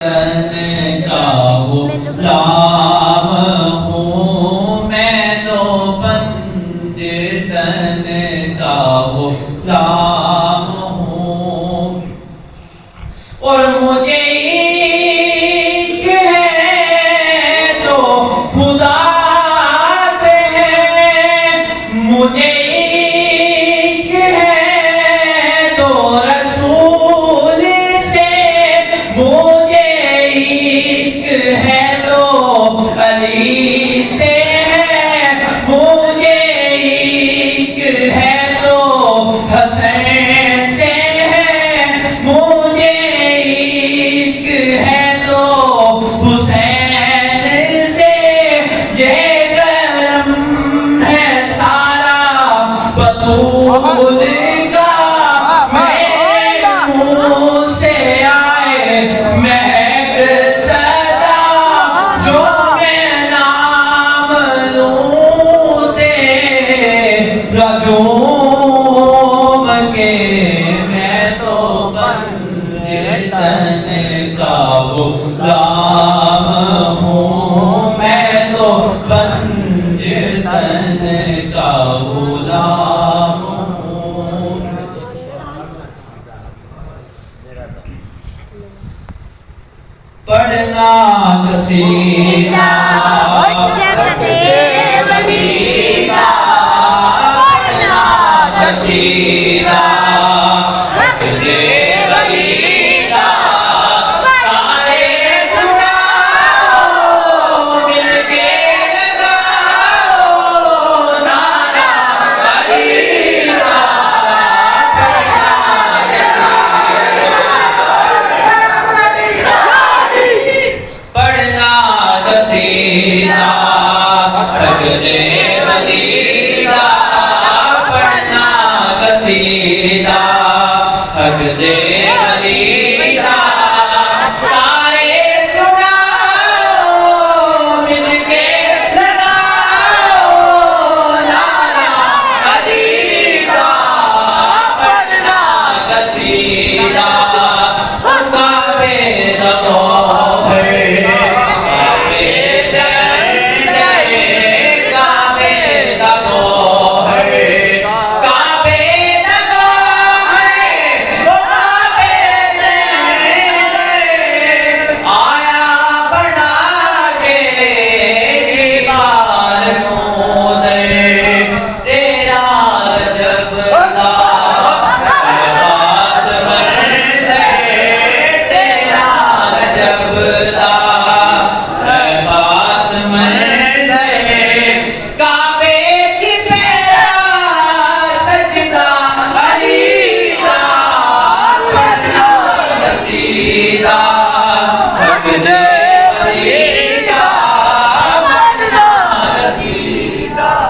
तन का गुलाम हूँ मैं तो पंज तन का गुलाम हूँ और मुझे इश्क है तो खुदा से है, मुझे इश्क है तो रसूल से, मुझे इश्क है तो अली से है, मुझे इश्क है तो हसन से है, मुझे इश्क है तो हुसैन से। ये करम है सारा बतूल का, मेरे मुँह से आए महक सदा, जो मैं नाम लूँ तेरा झूम के, मैं तो पंज तन का गुलाम हूँ, मैं तो पंज तन का गुलाम हूँ। पढ़ना कसीदा वलीदा, पढ़ना कसीदा वलीदा, सारे सुनाओ मिलके लगाओ नारा वलीदा। पढ़ना कसीदा अगले वलीदा, पढ़ना कसीदा अगले वलीदा, सारे सुनाओ मिलके लगाओ नारा वलीदा। पढ़ना कसीदा काबे दो Look at that!